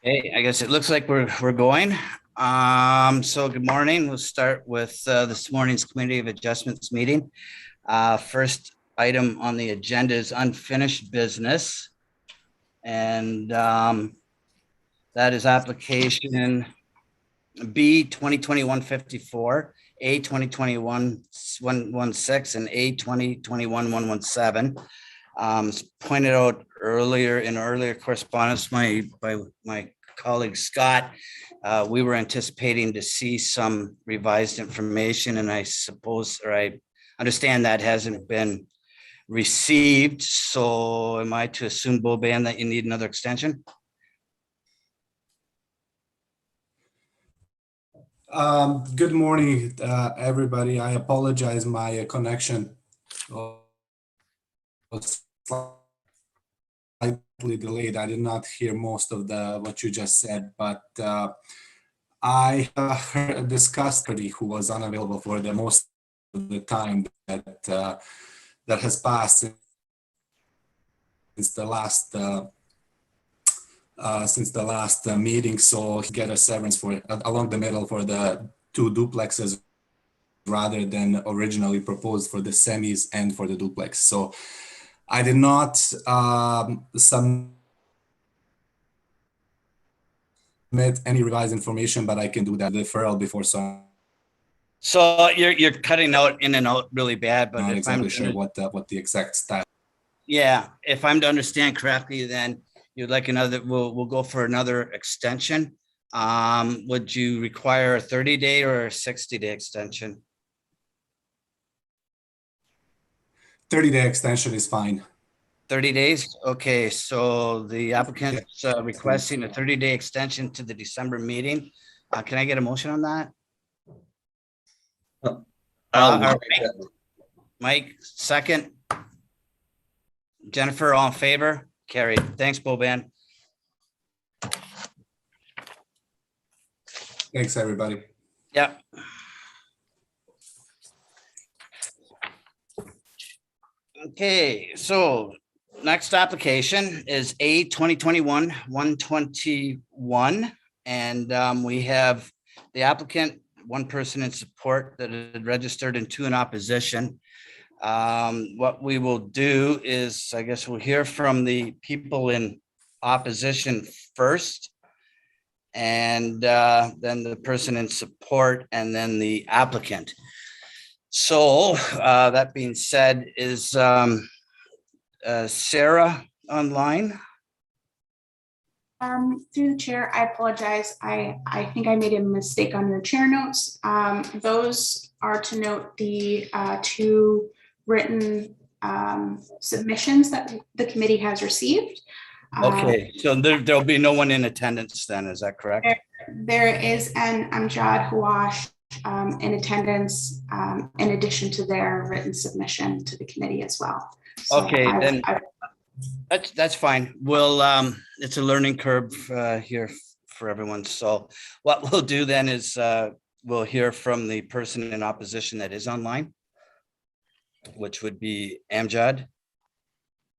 Hey, I guess it looks like we're going. So good morning. We'll start with this morning's Committee of Adjustments meeting. First item on the agenda is unfinished business. And that is application B 2021-54, A 2021-116, and A 2021-117. Pointed out earlier in earlier correspondence by my colleague Scott, we were anticipating to see some revised information, and I suppose, or I understand that hasn't been received. So am I to assume, Boban, that you need another extension? Good morning, everybody. I apologize, my connection was slightly delayed. I did not hear most of what you just said, but I discussed who was unavailable for the most of the time that has passed since the last meeting, so he get a severance for along the middle for the 2 duplexes rather than originally proposed for the semis and for the duplex. So I did not submit any revised information, but I can do that deferral before. So you're cutting out in and out really bad, but not if exactly I'm sure what the exact style. Yeah, if I'm to understand correctly, then you'd like another, we'll go for another extension. Would you require a 30-day or a 60-day extension? 30-day extension is fine. 30 days? Okay, so the applicant's requesting a 30-day extension to the December meeting. Can I get a motion on that? All right. Mike, second. Jennifer, all in favor? Carried. Thanks, Boban. Thanks, everybody. Yep. Okay, so next application is A 2021-121. And we have the applicant, one person in support that had registered and 2 in opposition. What we will do is, I guess we'll hear from the people in opposition first, and then the person in support, and then the applicant. So that being said, is Sarah online? Through the chair, I apologize. I think I made a mistake on your chair notes. Those are to note the 2 written submissions that the committee has received. Okay, so there'll be no one in attendance then, is that correct? There is an Amjad Hawash in attendance in addition to their written submission to the committee as well. So okay, then that's fine. We'll it's a learning curve here for everyone. So what we'll do then is we'll hear from the person in opposition that is online, which would be Amjad.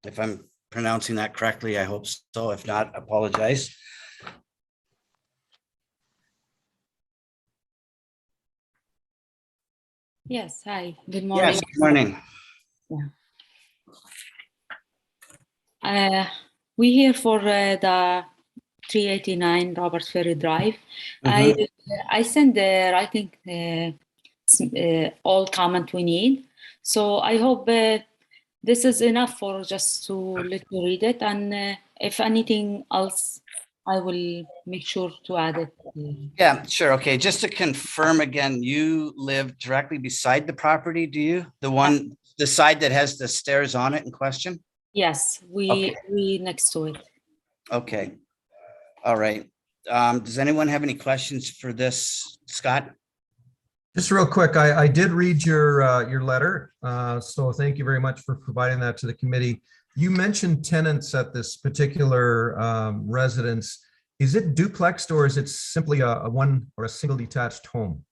If I'm pronouncing that correctly, I hope so. If not, apologize. Yes, hi, good morning. Yes, good morning. Yeah. We're here for the 389 Robert Ferry Drive. I sent the writing all comment we need. So I hope this is enough for just to let you read it. And if anything else, I will make sure to add it. Yeah, sure. Okay, just to confirm again, you live directly beside the property, do you? The side that has the stairs on it in question? Yes, we next to it. Okay. All right. Does anyone have any questions for this, Scott? Just real quick, I did read your letter, so thank you very much for providing that to the committee. You mentioned tenants at this particular residence. Is it duplexed or is it simply a one or a single detached home?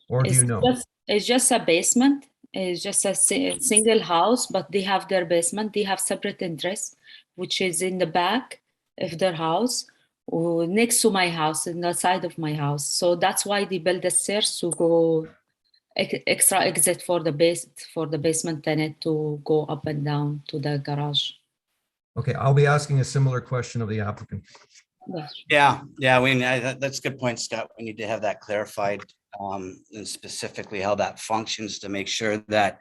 Or do you know? It's just a basement. It's just a single house, but they have their basement. They have separate interest, which is in the back of their house. next to my house, in the side of my house. So that's why they built the stairs to go extra exit for the basement tenant to go up and down to the garage. Okay, I'll be asking a similar question of the applicant. Yeah, that's a good point, Scott. We need to have that clarified, and specifically how that functions to make sure that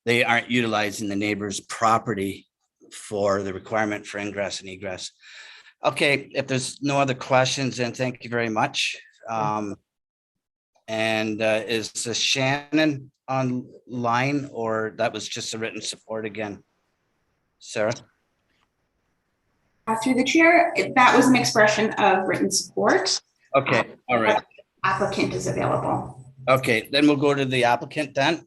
they aren't utilizing the neighbor's property for the requirement for ingress and egress. Okay, if there's no other questions, then thank you very much. Is Shannon online, or that was just a written support again? Sarah? Through the chair, that was an expression of written support. Okay, all right. Applicant is available. Okay, then we'll go to the applicant then.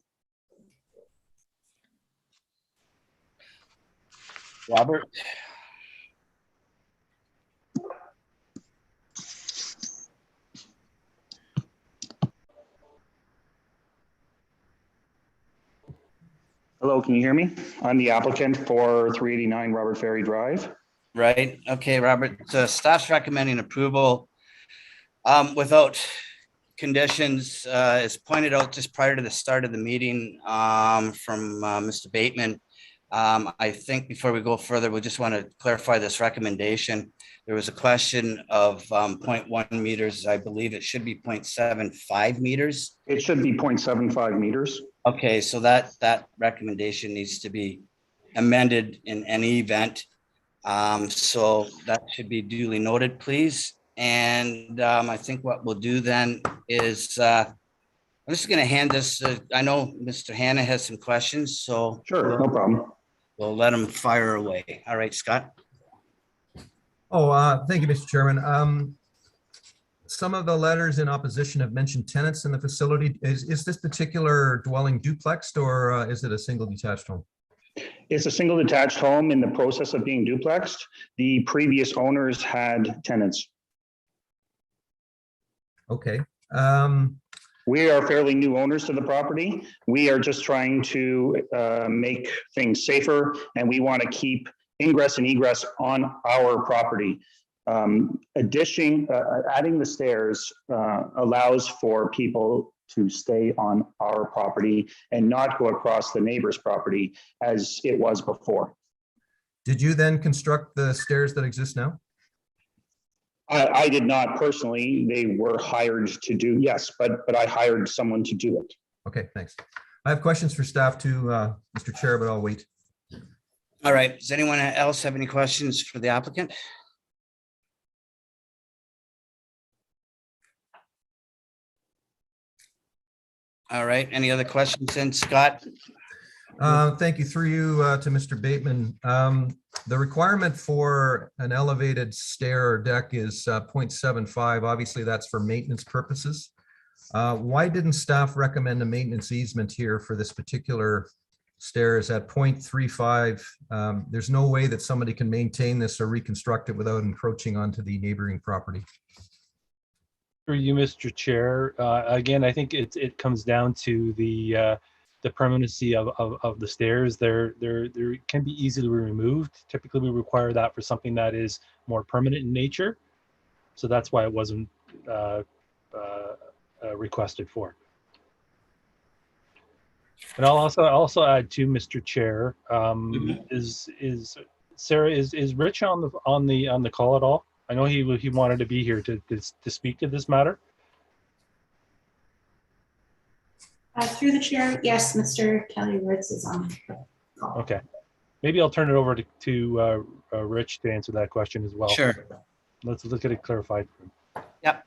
Robert? Hello, can you hear me? I'm the applicant for 389 Robert Ferry Drive. Right, okay, Robert, so staff's recommending approval without conditions, as pointed out just prior to the start of the meeting from Mr. Bateman. I think before we go further, we just want to clarify this recommendation. There was a question of 0.1 meters. I believe it should be 0.75 meters. It should be 0.75 meters. Okay, so that recommendation needs to be amended in any event. So that should be duly noted, please. And I think what we'll do then is I'm just going to hand this. I know Mr. Hanna has some questions, so Sure, no problem. we'll let him fire away. All right, Scott. Oh, thank you, Mr. Chairman. Some of the letters in opposition have mentioned tenants in the facility. Is this particular dwelling duplexed, or is it a single detached home? It's a single detached home in the process of being duplexed. The previous owners had tenants. Okay. We are fairly new owners to the property. We are just trying to make things safer, and we want to keep ingress and egress on our property. Adding the stairs allows for people to stay on our property and not go across the neighbor's property as it was before. Did you then construct the stairs that exist now? I did not personally. They were hired to do, yes, but I hired someone to do it. Okay, thanks. I have questions for staff too, Mr. Chair, but I'll wait. All right. Does anyone else have any questions for the applicant? All right. Any other questions then, Scott? Thank you. Through you to Mr. Bateman. The requirement for an elevated stair or deck is 0.75. Obviously, that's for maintenance purposes. Why didn't staff recommend a maintenance easement here for this particular stairs at 0.35? There's no way that somebody can maintain this or reconstruct it without encroaching onto the neighboring property. For you, Mr. Chair, again, I think it comes down to the permanency of the stairs. There can be easily removed. Typically, we require that for something that is more permanent in nature. So that's why it wasn't requested for. And I'll also add to Mr. Chair, is Sarah, is Rich on the call at all? I know he wanted to be here to speak to this matter. Through the chair, yes, Mr. Kelly Ritz is on. Okay, maybe I'll turn it over to Rich to answer that question as well. Sure. Let's get it clarified. Yep.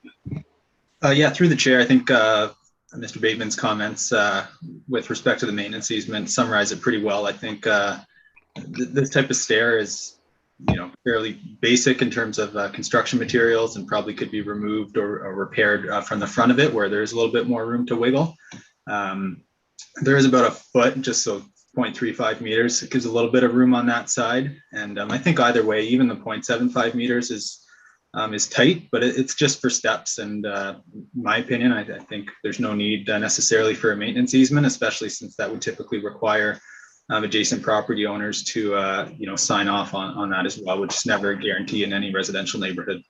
Yeah, through the chair, I think Mr. Bateman's comments with respect to the maintenance easement summarize it pretty well. I think this type of stair is, fairly basic in terms of construction materials and probably could be removed or repaired from the front of it where there's a little bit more room to wiggle. There is about a foot, just so 0.35 meters. It gives a little bit of room on that side. And I think either way, even the 0.75 meters is tight, but it's just for steps. And in my opinion, I think there's no need necessarily for a maintenance easement, especially since that would typically require adjacent property owners to sign off on that as well, which is never a guarantee in any residential neighborhood.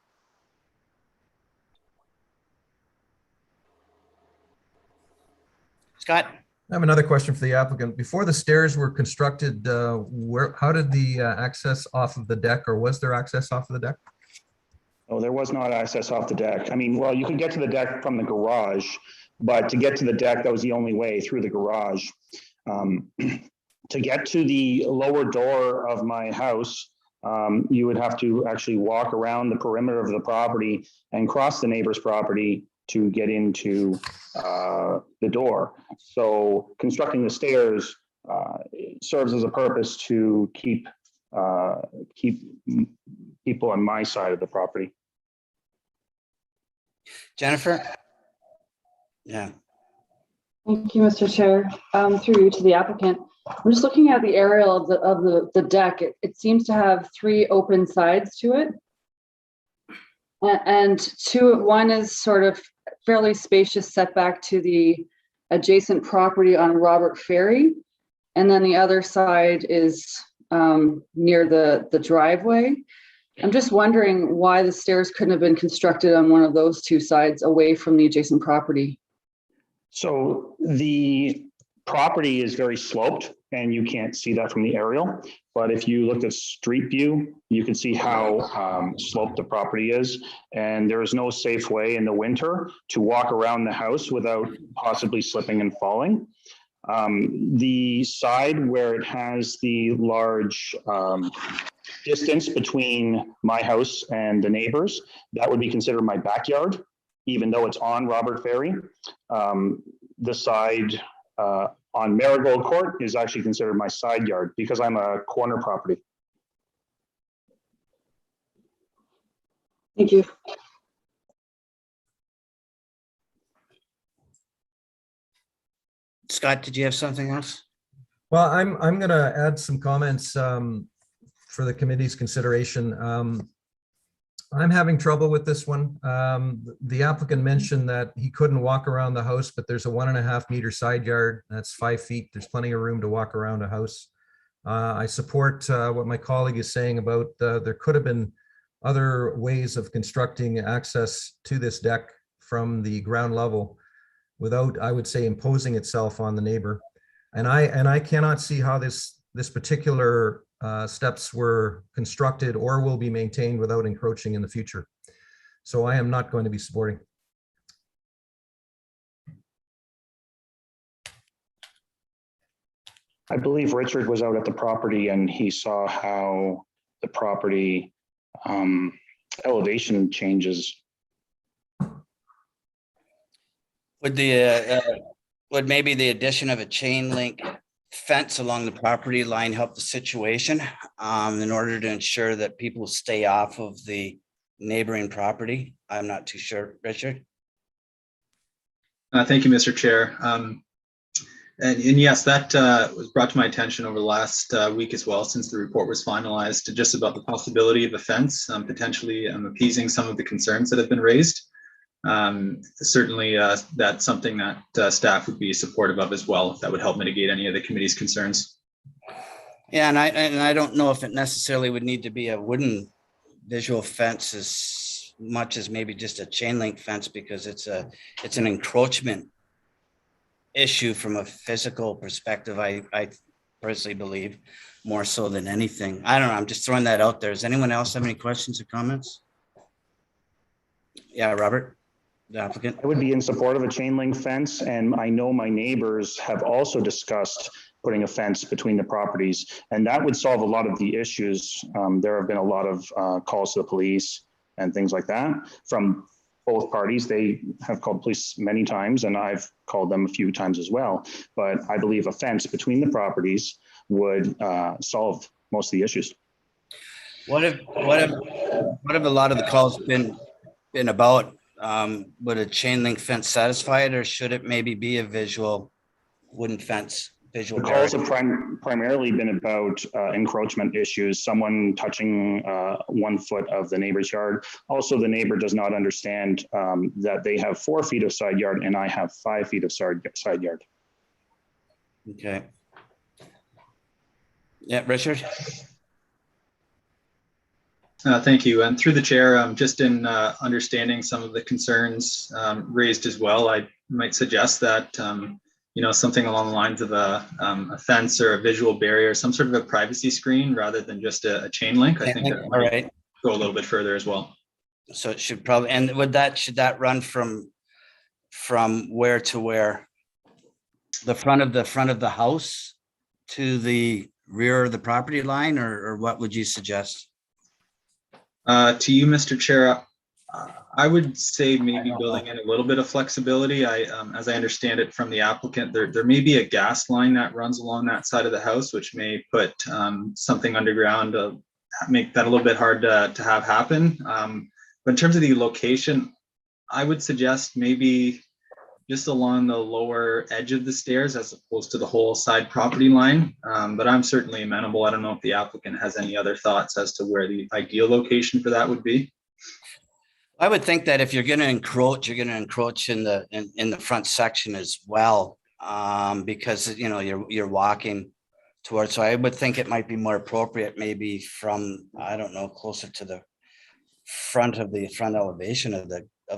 Scott? I have another question for the applicant. Before the stairs were constructed, how did the access off of the deck, or was there access off of the deck? Oh, there was not access off the deck. I mean, well, you could get to the deck from the garage, but to get to the deck, that was the only way, through the garage. To get to the lower door of my house, you would have to actually walk around the perimeter of the property and cross the neighbor's property to get into the door. So constructing the stairs serves as a purpose to keep people on my side of the property. Jennifer? Yeah. Thank you, Mr. Chair. Through you to the applicant. I'm just looking at the aerial of the deck. It seems to have 3 open sides to it. And one is sort of fairly spacious setback to the adjacent property on Robert Ferry. And then the other side is near the driveway. I'm just wondering why the stairs couldn't have been constructed on one of those 2 sides away from the adjacent property. So the property is very sloped and you can't see that from the aerial. But if you looked at street view, you can see how sloped the property is. And there is no safe way in the winter to walk around the house without possibly slipping and falling. The side where it has the large distance between my house and the neighbors, that would be considered my backyard, even though it's on Robert Ferry. The side on Marigold Court is actually considered my side yard because I'm a corner property. Thank you. Scott, did you have something else? Well, I'm going to add some comments for the committee's consideration. I'm having trouble with this one. The applicant mentioned that he couldn't walk around the house, but there's a 1.5 meter side yard. That's 5 feet. There's plenty of room to walk around a house. I support what my colleague is saying about there could have been other ways of constructing access to this deck from the ground level without, I would say, imposing itself on the neighbor. And I cannot see how this particular steps were constructed or will be maintained without encroaching in the future. So I am not going to be supporting. I believe Richard was out at the property and he saw how the property elevation changes. Would maybe the addition of a chain link fence along the property line help the situation in order to ensure that people stay off of the neighboring property? I'm not too sure. Richard? Thank you, Mr. Chair. And yes, that was brought to my attention over the last week as well, since the report was finalized, just about the possibility of a fence, potentially appeasing some of the concerns that have been raised. Certainly, that's something that staff would be supportive of as well. That would help mitigate any of the committee's concerns. Yeah, and I don't know if it necessarily would need to be a wooden visual fence as much as maybe just a chain link fence, because it's an encroachment issue from a physical perspective. I personally believe more so than anything. I don't know. I'm just throwing that out there. Does anyone else have any questions or comments? Yeah, Robert, the applicant. I would be in support of a chain link fence, and I know my neighbors have also discussed putting a fence between the properties, and that would solve a lot of the issues. There have been a lot of calls to the police and things like that from both parties. They have called police many times, and I've called them a few times as well. But I believe a fence between the properties would solve most of the issues. What have a lot of the calls been about? Would a chain link fence satisfy it, or should it maybe be a visual wooden fence? Visual the calls have primarily been about encroachment issues, someone touching 1 foot of the neighbor's yard. Also, the neighbor does not understand that they have 4 feet of side yard and I have 5 feet of side yard. Okay. Yeah, Richard? Thank you. And through the chair, just in understanding some of the concerns raised as well, I might suggest that something along the lines of a fence or a visual barrier, some sort of a privacy screen rather than just a chain link. I think that All might right. go a little bit further as well. So it should probably, and should that run from where to where? The front of the house to the rear of the property line, or what would you suggest? To you, Mr. Chair, I would say maybe building in a little bit of flexibility. As I understand it from the applicant, there may be a gas line that runs along that side of the house, which may put something underground, make that a little bit hard to have happen. But in terms of the location, I would suggest maybe just along the lower edge of the stairs as opposed to the whole side property line. But I'm certainly amenable. I don't know if the applicant has any other thoughts as to where the ideal location for that would be. I would think that if you're going to encroach, you're going to encroach in the front section as well, because you're walking towards. So I would think it might be more appropriate, maybe from, I don't know, closer to the front elevation of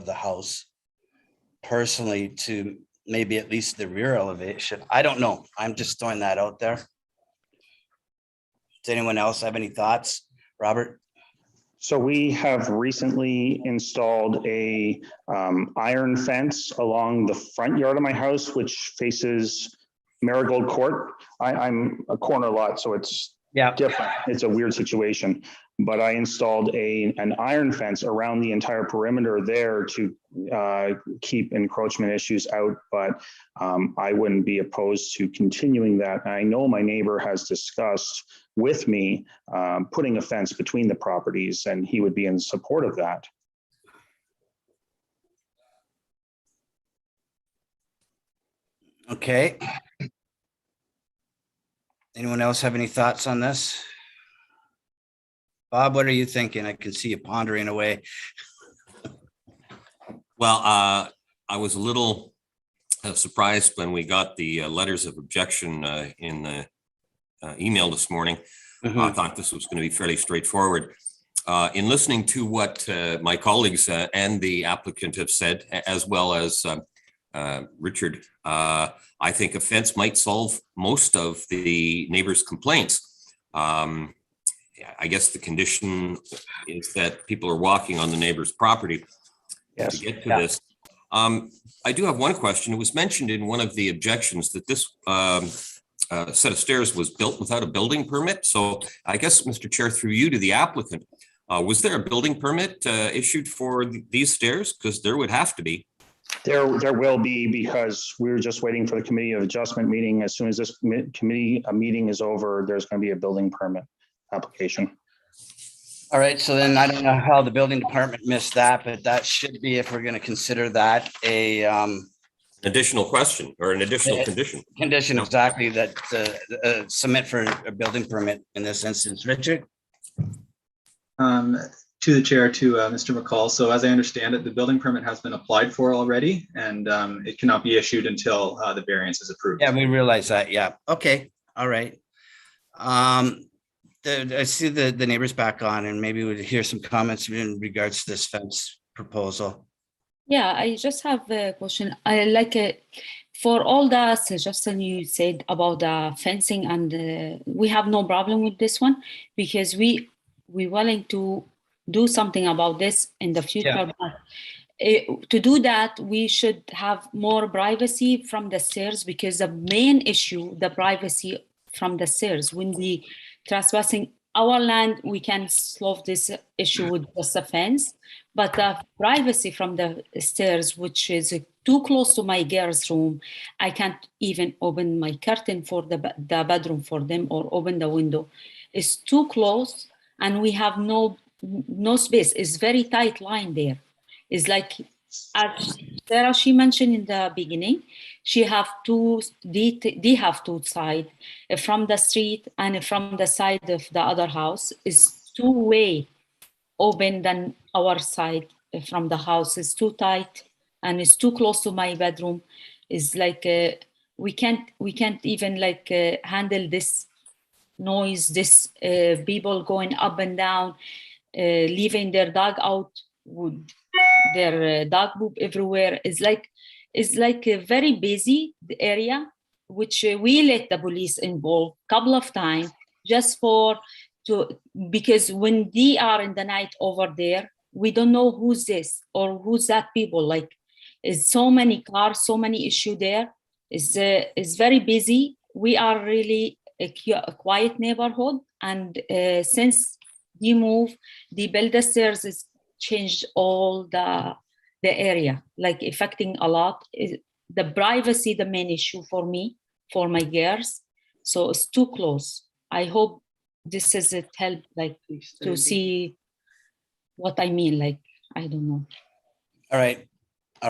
the house, personally, to maybe at least the rear elevation. I don't know. I'm just throwing that out there. Does anyone else have any thoughts? Robert? So we have recently installed a iron fence along the front yard of my house, which faces Marigold Court. I'm a corner lot, so it's different. It's a weird situation, but I installed an iron fence around the entire perimeter there to keep encroachment issues out, but I wouldn't be opposed to continuing that. I know my neighbor has discussed with me putting a fence between the properties, and he would be in support of that. Okay. Anyone else have any thoughts on this? Bob, what are you thinking? I can see you pondering away. Well, I was a little surprised when we got the letters of objection in the email this morning. I thought this was going to be fairly straightforward. In listening to what my colleagues and the applicant have said, as well as Richard, I think a fence might solve most of the neighbors' complaints. I guess the condition is that people are walking on the neighbor's property to get to this. I do have one question. It was mentioned in one of the objections that this set of stairs was built without a building permit. So I guess, Mr. Chair, through you to the applicant, was there a building permit issued for these stairs? Because there would have to be. There will be, because we were just waiting for the Committee of Adjustment meeting. As soon as this committee meeting is over, there's going to be a building permit application. All right, so then I don't know how the building department missed that, but that should be, if we're going to consider that a additional question or an additional condition. Condition, exactly, that submit for a building permit in this instance. Richard? To the chair, to Mr. McCall. So as I understand it, the building permit has been applied for already, and it cannot be issued until the variance is approved. Yeah, we realize that. Yeah. Okay. All right. I see the neighbors back on, and maybe we'd hear some comments in regards to this fence proposal. Yeah, I just have a question. I like it for all the suggestion you said about the fencing, and we have no problem with this one, because we willing to do something about this in the future. Yeah. But to do that, we should have more privacy from the stairs, because the main issue, the privacy from the stairs. When we trespassing our land, we can solve this issue with just a fence. But the privacy from the stairs, which is too close to my girls' room, I can't even open my curtain for the bedroom for them, or open the window. It's too close, and we have no space. It's very tight line there. It's like, as Sarah, she mentioned in the beginning, they have two sides, from the street and from the side of the other house. Is two-way open than our side from the house. Is too tight, and it's too close to my bedroom. It's like we can't even like handle this noise, this people going up and down, leaving their dog out with their dog poop everywhere. It's like It's like a very busy area, which we let the police involve couple of times just because when they are in the night over there, we don't know who's this or who's that people. Like, it's so many cars, so many issue there. It's very busy. We are really a quiet neighborhood, and since they move, they build the stairs, it's changed all the area, like affecting a lot. The privacy, the main issue for me, for my girls. So it's too close. I hope this is it help, like, to see what I mean. Like, I don't know. All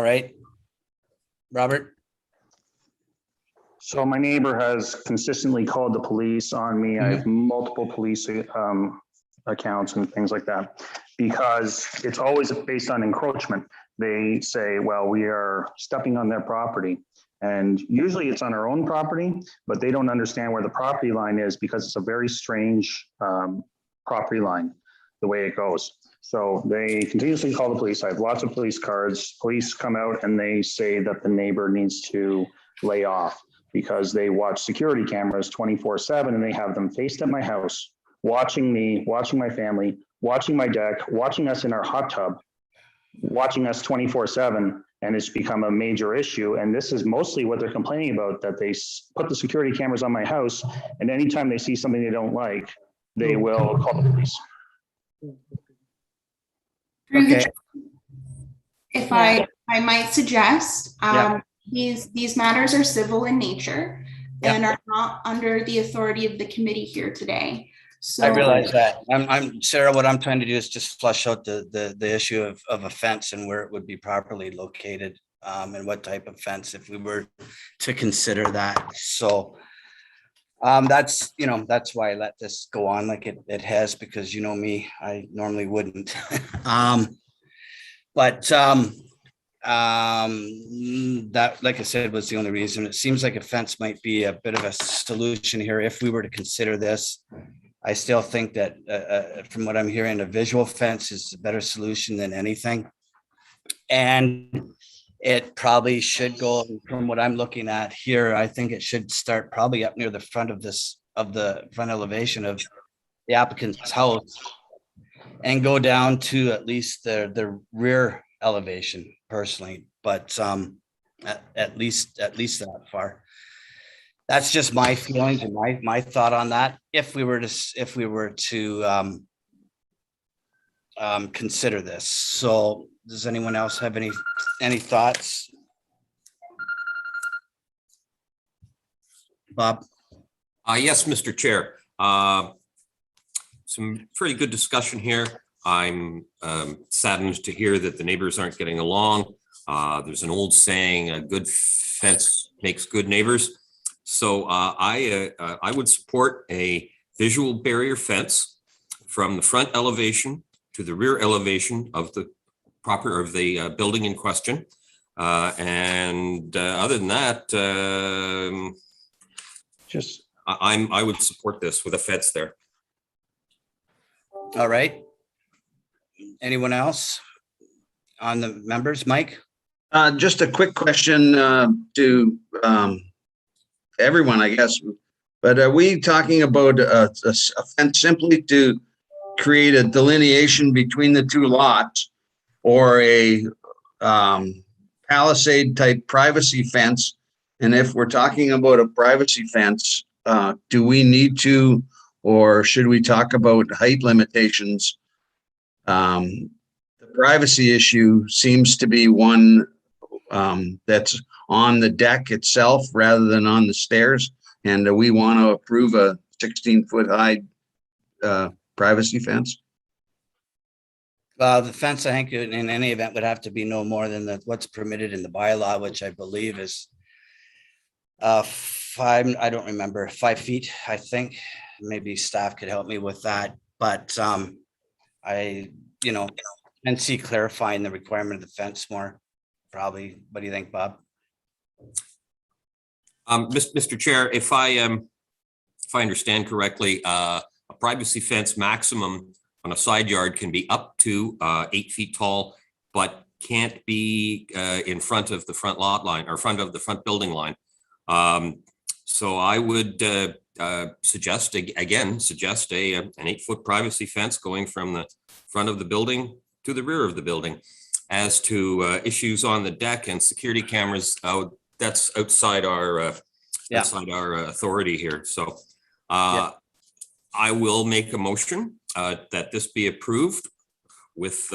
right. Robert? So my neighbor has consistently called the police on me. I have multiple police accounts and things like that, because it's always based on encroachment. They say, well, we are stepping on their property. And usually it's on our own property, but they don't understand where the property line is because it's a very strange property line, the way it goes. So they continuously call the police. I have lots of police cards. Police come out and they say that the neighbor needs to lay off because they watch security cameras 24/7 and they have them faced at my house, watching me, watching my family, watching my deck, watching us in our hot tub, watching us 24/7. And it's become a major issue. And this is mostly what they're complaining about, that they put the security cameras on my house, and anytime they see something they don't like, they will call the police. Okay. If I might suggest, these matters are civil in nature and are not under the authority of the committee here today. So I realize that. I'm Sarah, what I'm trying to do is just flush out the issue of a fence and where it would be properly located, and what type of fence if we were to consider that. So that's why I let this go on like it has, because you know me, I normally wouldn't. That, like I said, was the only reason. It seems like a fence might be a bit of a solution here if we were to consider this. I still think that from what I'm hearing, a visual fence is a better solution than anything. And it probably should go, from what I'm looking at here, I think it should start probably up near the front of the front elevation of the applicant's house and go down to at least the rear elevation personally, but at least that far. That's just my feelings and my thought on that. If we were to consider this. So does anyone else have any thoughts? Bob? Yes, Mr. Chair. Some pretty good discussion here. I'm saddened to hear that the neighbors aren't getting along. There's an old saying, a good fence makes good neighbors. So I would support a visual barrier fence from the front elevation to the rear elevation of the building in question. Other than that, I would support this with a fence there. All right. Anyone else on the members? Mike? Just a quick question to everyone, I guess. But are we talking about a fence simply to create a delineation between the two lots, or a palisade type privacy fence? And if we're talking about a privacy fence, do we need to, or should we talk about height limitations? The privacy issue seems to be one that's on the deck itself rather than on the stairs. And we want to approve a 16-foot high privacy fence? The fence, I think, in any event would have to be no more than what's permitted in the bylaw, which I believe is 5, I don't remember, 5 feet, I think. Maybe staff could help me with that, but I can see clarifying the requirement of the fence more, probably. What do you think, Bob? Mr. Chair, if I understand correctly, a privacy fence maximum on a side yard can be up to 8 feet tall, but can't be in front of the front lot line or front of the front building line. So I would suggest an 8-foot privacy fence going from the front of the building to the rear of the building. As to issues on the deck and security cameras, that's outside our authority here. So I will make a motion that this be approved with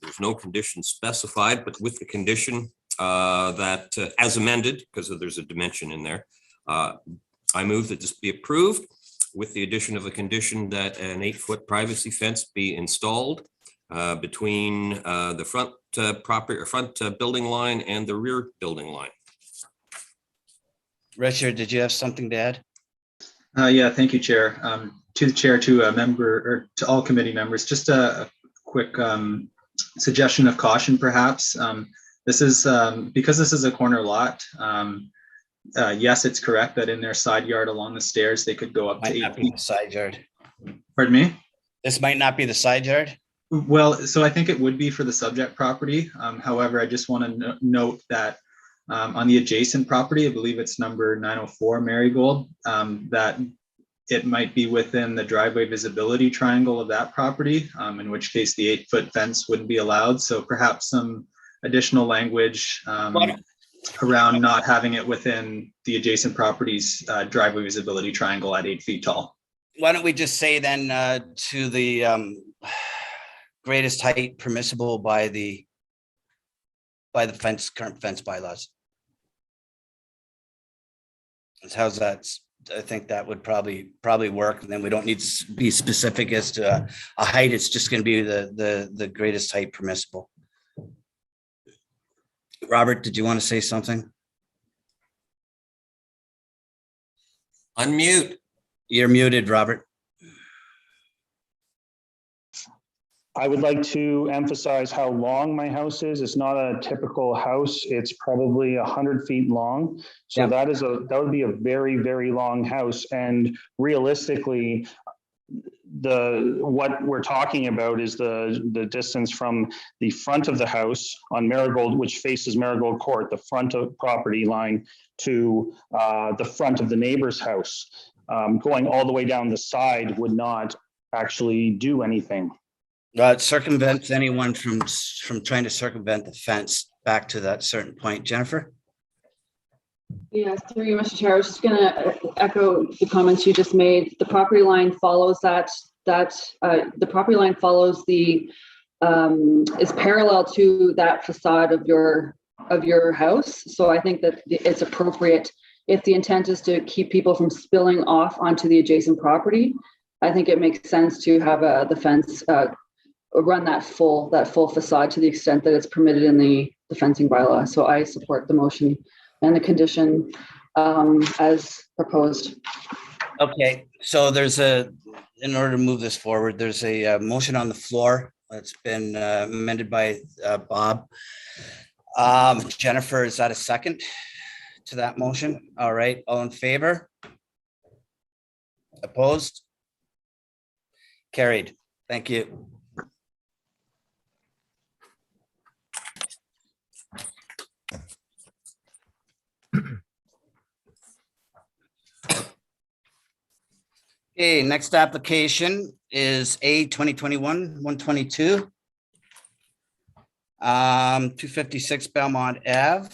there's no condition specified, but with the condition that as amended, because there's a dimension in there, I move that this be approved with the addition of a condition that an 8-foot privacy fence be installed between the front property or front building line and the rear building line. Richard, did you have something to add? Yeah, thank you, Chair. To the Chair, to a member, or to all committee members, just a quick suggestion of caution, perhaps. This is because this is a corner lot. Yes, it's correct that in their side yard along the stairs, they could go up to 8 feet. Side yard. Pardon me? This might not be the side yard. Well, so I think it would be for the subject property. However, I just want to note that on the adjacent property, I believe it's number 904 Marigold, that it might be within the driveway visibility triangle of that property, in which case the 8-foot fence wouldn't be allowed. So perhaps some additional language around not having it within the adjacent property's driveway visibility triangle at 8 feet tall. Why don't we just say then to the greatest height permissible by the current fence bylaws? How's that? I think that would probably work, and then we don't need to be specific as to a height. It's just going to be the greatest height permissible. Robert, did you want to say something? Unmute. You're muted, Robert. I would like to emphasize how long my house is. It's not a typical house. It's probably 100 feet long. So Yeah. that would be a very, very long house. And realistically, what we're talking about is the distance from the front of the house on Marigold, which faces Marigold Court, the front of property line, to the front of the neighbor's house. Going all the way down the side would not actually do anything. It circumvents anyone from trying to circumvent the fence back to that certain point. Jennifer? Yes, through you, Mr. Chair, I was just going to echo the comments you just made. The property line follows the property line follows is parallel to that facade of your house. So I think that it's appropriate if the intent is to keep people from spilling off onto the adjacent property. I think it makes sense to have the fence run that full facade to the extent that it's permitted in the fencing bylaw. So I support the motion and the condition as proposed. Okay, so in order to move this forward, there's a motion on the floor that's been amended by Bob. Jennifer, is that a second to that motion? All right, all in favor? Opposed? Carried. Thank you. Okay, next application is A 2021-122. 256 Belmont Ave.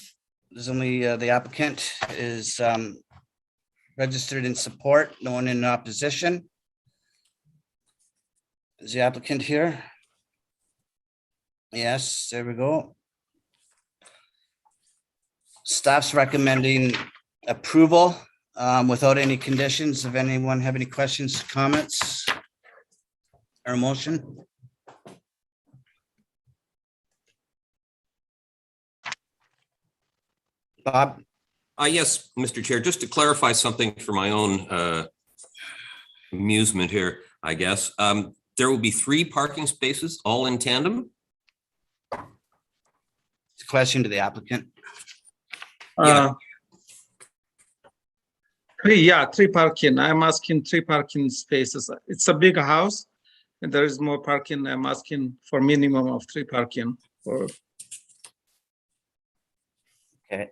There's only the applicant is registered in support, no one in opposition. Is the applicant here? Yes, there we go. Staff's recommending approval without any conditions. If anyone have any questions, comments, or motion? Bob? Yes, Mr. Chair, just to clarify something for my own amusement here, I guess. There will be 3 parking spaces, all in tandem? It's a question to the applicant. Yeah. 3 parking. I'm asking 3 parking spaces. It's a big house. and there is more parking. I'm asking for minimum of 3 parking for. Okay.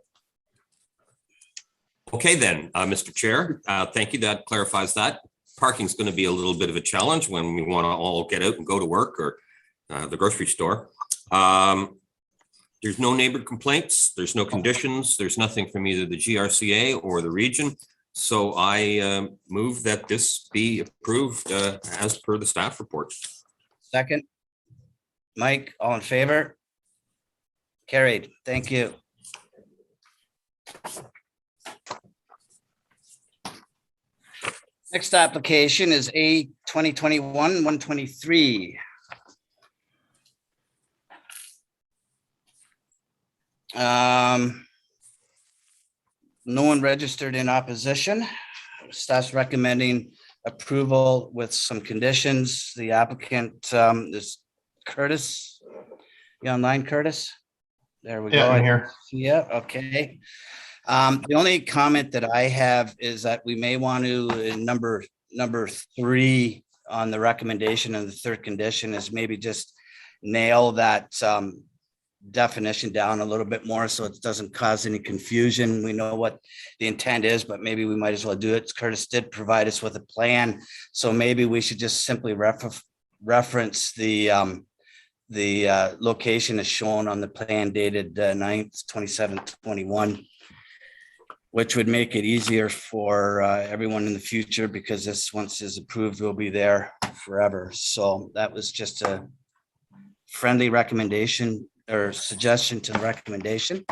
Okay, then, Mr. Chair, thank you. That clarifies that. Parking's going to be a little bit of a challenge when we want to all get out and go to work or the grocery store. There's no neighbor complaints. There's no conditions. There's nothing from either the GRCA or the region. So I move that this be approved as per the staff report. Second. Mike, all in favor? Carried. Thank you. Next application is A 2021-123. No one registered in opposition. Staff's recommending approval with some conditions. The applicant is Curtis. You online, Curtis? There we go. Yeah, I'm here. Yeah, okay. The only comment that I have is that we may want to, in number 3 on the recommendation and the third condition is maybe just nail that definition down a little bit more so it doesn't cause any confusion. We know what the intent is, but maybe we might as well do it. Curtis did provide us with a plan, so maybe we should just simply reference the location as shown on the plan dated 9th, 27th, 21, which would make it easier for everyone in the future because this, once is approved, will be there forever. So that was just a friendly recommendation or suggestion to the recommendation.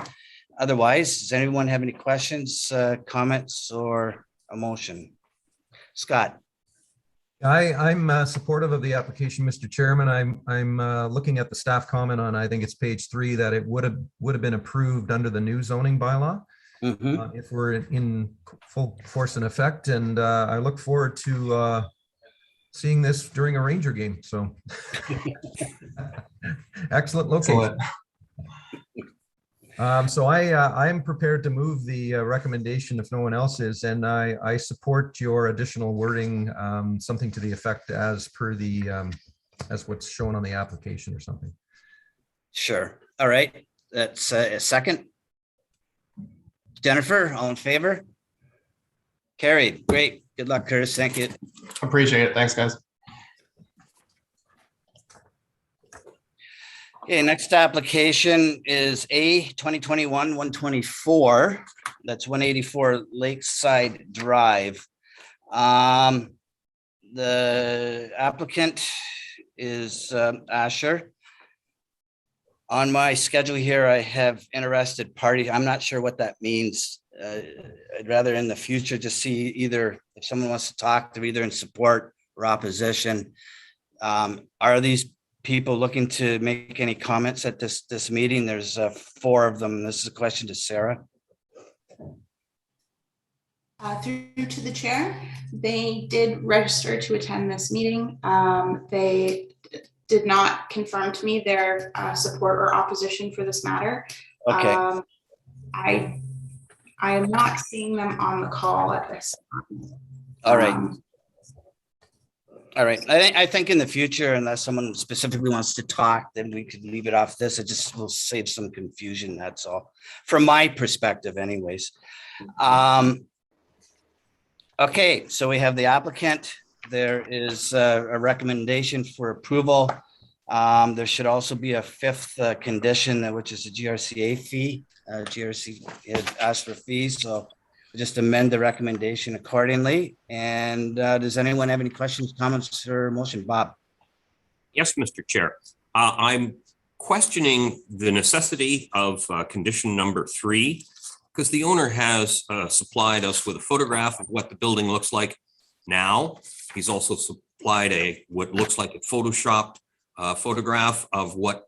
Otherwise, does anyone have any questions, comments, or a motion? Scott? I'm supportive of the application, Mr. Chairman. I'm looking at the staff comment on, I think it's page 3, that it would have been approved under the new zoning bylaw. If we're in full force and effect, and I look forward to seeing this during a Ranger game. So excellent location. So I am prepared to move the recommendation if no one else is, and I support your additional wording, something to the effect as per the as what's shown on the application or something. Sure. All right. That's a second. Jennifer, all in favor? Carried. Great. Good luck, Curtis. Thank you. Appreciate it. Thanks, guys. Okay, next application is A 2021-124. That's 184 Lakeside Drive. The applicant is Asher. On my schedule here, I have interested party. I'm not sure what that means. I'd rather in the future just see either if someone wants to talk, they're either in support or opposition. Are these people looking to make any comments at this meeting? There's 4 of them. This is a question to Sarah. Through to the chair, they did register to attend this meeting. They did not confirm to me their support or opposition for this matter. Okay. I am not seeing them on the call at this time. All right. All right. I think in the future, unless someone specifically wants to talk, then we could leave it off this. It just will save some confusion. That's all, from my perspective anyways. Okay, so we have the applicant. There is a recommendation for approval. There should also be a 5th condition, which is a GRCA fee. GRC had asked for fees, so just amend the recommendation accordingly. And does anyone have any questions, comments, or motion? Bob? Yes, Mr. Chair. I'm questioning the necessity of condition number 3, because the owner has supplied us with a photograph of what the building looks like now. He's also supplied what looks like a photoshopped photograph of what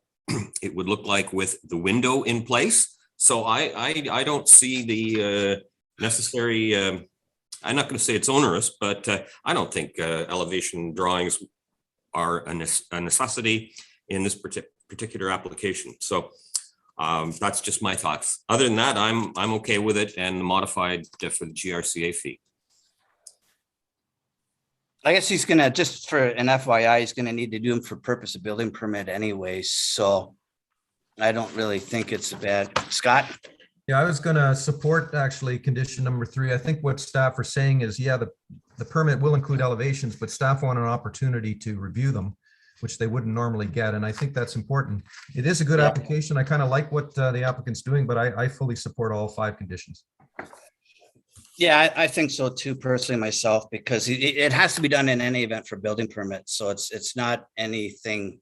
it would look like with the window in place. So I don't see the necessary, I'm not going to say it's onerous, but I don't think elevation drawings are a necessity in this particular application. So that's just my thoughts. Other than that, I'm okay with it and modified for the GRCA fee. I guess he's gonna, just for an FYI, he's gonna need to do them for purpose of building permit anyways, so I don't really think it's bad. Scott? Yeah, I was gonna support actually condition number 3. I think what staff are saying is, yeah, the permit will include elevations, but staff want an opportunity to review them, which they wouldn't normally get. And I think that's important. It is a good Yeah. application. I kind of like what the applicant's doing, but I fully support all 5 conditions. Yeah, I think so too, personally myself, because it has to be done in any event for building permits, so it's not anything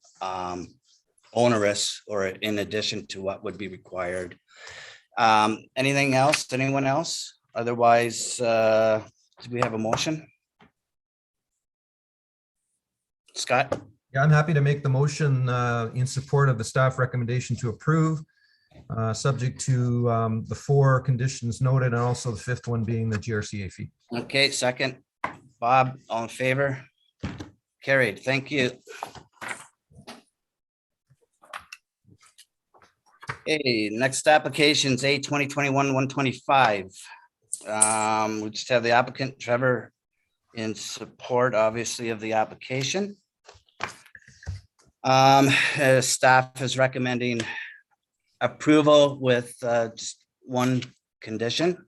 onerous or in addition to what would be required. Anything else? Anyone else? Otherwise, do we have a motion? Scott? Yeah, I'm happy to make the motion in support of the staff recommendation to approve, subject to the 4 conditions noted, and also the 5th one being the GRCA fee. Okay, second. Bob, all in favor? Carried. Thank you. Okay, next application's A 2021-125. We just have the applicant Trevor in support, obviously, of the application. Staff is recommending approval with just 1 condition.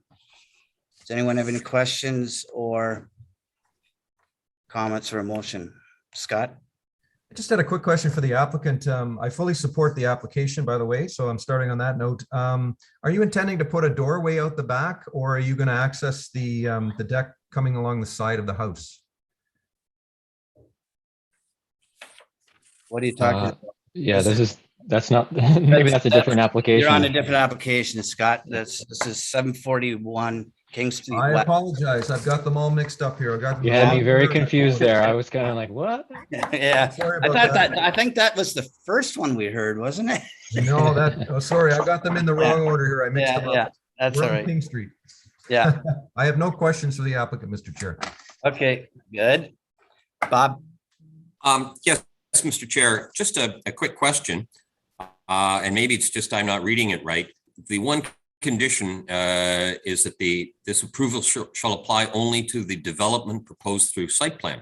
Does anyone have any questions or comments or a motion? Scott? I just had a quick question for the applicant. I fully support the application, by the way, so I'm starting on that note. Are you intending to put a doorway out the back, or are you going to access the deck coming along the side of the house? What are you talking about? Yeah, that's not, maybe that's a different application. You're on a different application, Scott. This is 741 King Street I West. apologize. I've got them all mixed up here. I got. You had me very confused there. I was kind of like, what? Yeah, Sorry I about thought I think that was the first one we heard, wasn't it? No, sorry, I got them in the wrong order here. I mixed them up. Yeah, that's We're all on right. King Street. Yeah, I have no questions for the applicant, Mr. Chair. okay, good. Bob? Yes, Mr. Chair, just a quick question. And maybe it's just I'm not reading it right. The one condition is that this approval shall apply only to the development proposed through site plan.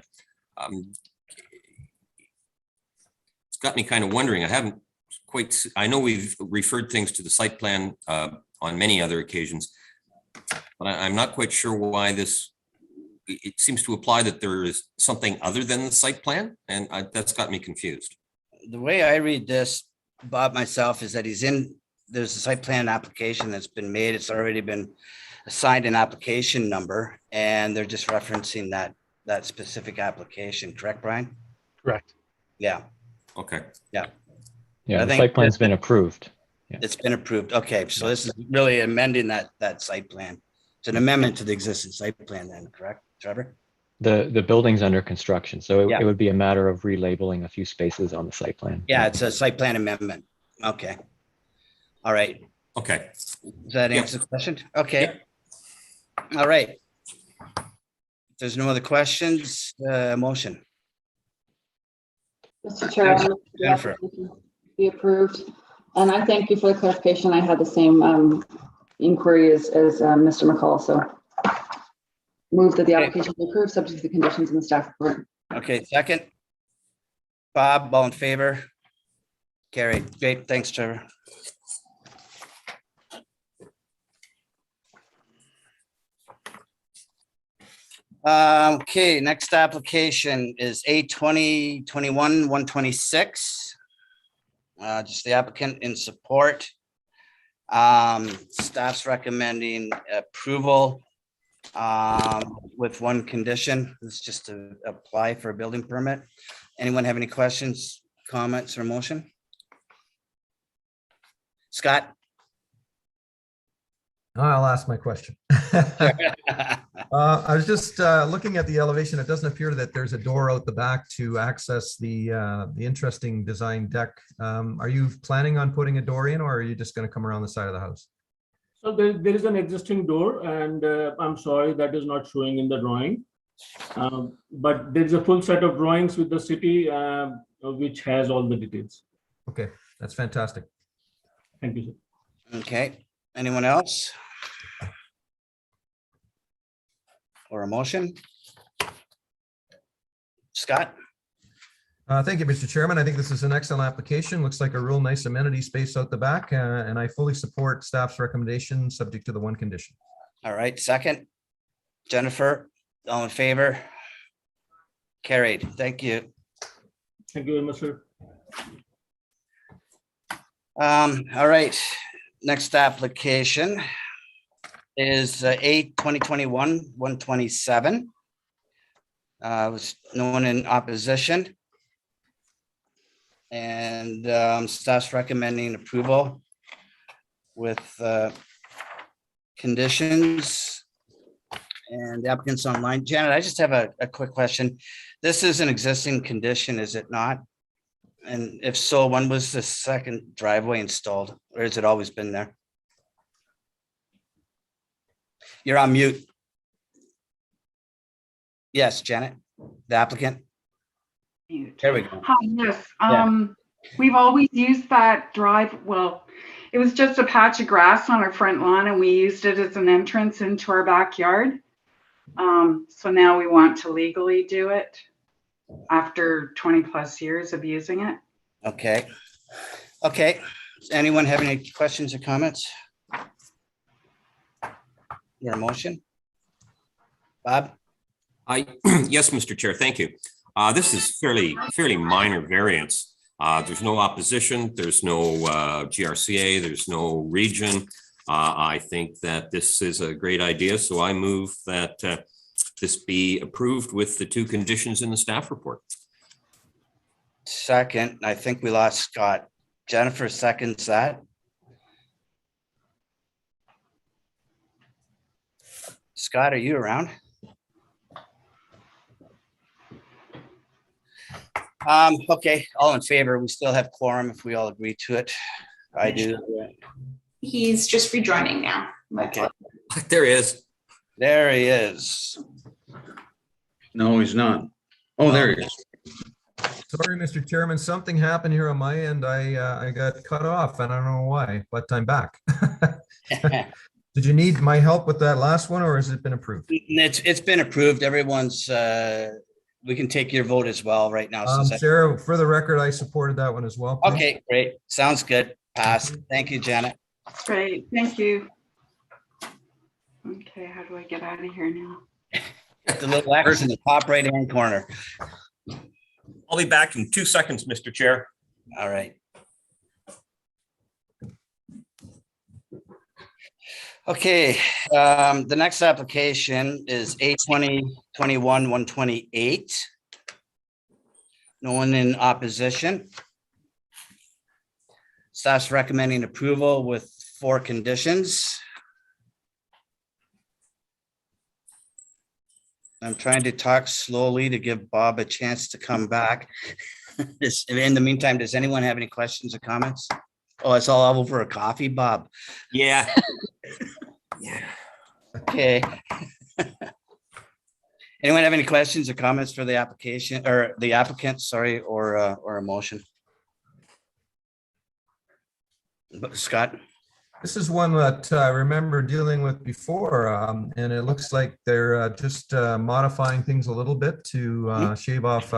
It's got me kind of wondering. I haven't quite, I know we've referred things to the site plan on many other occasions, but I'm not quite sure why it seems to apply that there is something other than the site plan, and that's got me confused. The way I read this, Bob, myself, is that there's a site plan application that's been made. It's already been assigned an application number, and they're just referencing that specific application. Correct, Brian? Correct. Yeah. Okay. Yeah. Yeah, I the think site plan's been approved. It's been approved. Okay, so this is really amending that site plan. It's an amendment to the existing site plan then, correct, Trevor? The building's under construction, so Yeah. it would be a matter of relabeling a few spaces on the site plan. Yeah, it's a site plan amendment. Okay. All right. Okay. Does that answer the question? Okay. All right. If there's no other questions, motion. Mr. Chair, I move the Jennifer. application be approved. And I thank you for the clarification. I had the same inquiry as Mr. McCall, so move that the Okay. application be approved, subject to the conditions in the staff report. Okay, second. Bob, all in favor? Carried. Great. Thanks, Trevor. Okay, next application is A 2021-126. Just the applicant in support. Staff's recommending approval with one condition. This is just to apply for a building permit. Anyone have any questions, comments, or motion? Scott? I'll ask my question. I was just looking at the elevation. It doesn't appear that there's a door out the back to access the interesting design deck. Are you planning on putting a door in, or are you just going to come around the side of the house? So there is an existing door, and I'm sorry that is not showing in the drawing. But there is a full set of drawings with the city, which has all the details. Okay, that's fantastic. Thank you, sir. Okay, anyone else? Or a motion? Scott? Thank you, Mr. Chairman. I think this is an excellent application. Looks like a real nice amenity space out the back, and I fully support staff's recommendation, subject to the one condition. All right, second. Jennifer, all in favor? Carried. Thank you. Thank you very much, sir. All right, next application is A 2021-127. Was no one in opposition. And staff's recommending approval with conditions. And the applicant's online. Janet, I just have a quick question. This is an existing condition, is it not? And if so, when was the second driveway installed, or has it always been there? You're on mute. Yes, Janet, the applicant. There we go. Hi, yes. Yeah. We've always used that drive. Well, it was just a patch of grass on our front lawn and we used it as an entrance into our backyard. So now we want to legally do it after 20 plus years of using it. Okay. Okay. Does anyone have any questions or comments? Your motion? Bob? Yes, Mr. Chair, thank you. This is fairly minor variance. There's no opposition, there's no GRCA, there's no region. I think that this is a great idea, so I move that this be approved with the two conditions in the staff report. Second, I think we lost Scott. Jennifer seconds that. Scott, are you around? Okay, all in favor. We still have quorum if we all agree to it. I do. He's just rejoining now. Okay. There he is. There he is. No, he's not. Oh, there he is. Sorry, Mr. Chairman, something happened here on my end. I got cut off and I don't know why, but I'm back. Did you need my help with that last one or has it been approved? It's been approved. Everyone's, we can take your vote as well right now. Sarah, for the record, I supported that one as well. Please. Okay, great. Sounds good. Pass. Thank you, Janet. Great, thank you. Okay, how do I get out of here now? The little X in the top right-hand corner. I'll be back in 2 seconds, Mr. Chair. All right. Okay, the next application is A 2021-128. No one in opposition. Staff's recommending approval with 4 conditions. I'm trying to talk slowly to give Bob a chance to come back. In the meantime, does anyone have any questions or comments? Oh, it's all over a coffee, Bob. Yeah. Yeah. Okay. Anyone have any questions or comments for the application or the applicant, sorry, or a motion? Scott? This is one that I remember dealing with before, and it looks like they're just modifying things a little bit to shave off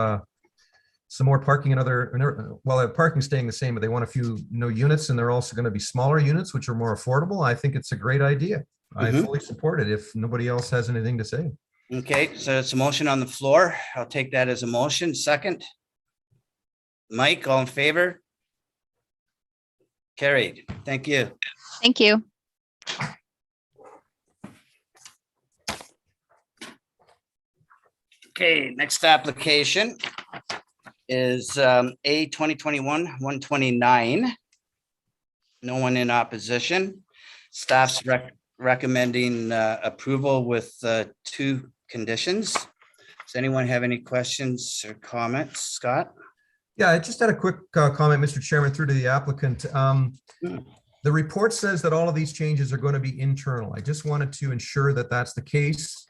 some more parking and other, well, the parking's staying the same, but they want a few units, and they're also going to be smaller units, which are more affordable. I think it's a great idea. I fully support it if nobody else has anything to say. Okay, so it's a motion on the floor. I'll take that as a motion. Second. Mike, all in favor? Carried. Thank you. Thank you. Okay, next application is A 2021-129. No one in opposition. Staff's recommending approval with 2 conditions. Does anyone have any questions or comments? Scott? Yeah, I just had a quick comment, Mr. Chairman, through to the applicant. The report says that all of these changes are going to be internal. I just wanted to ensure that that's the case.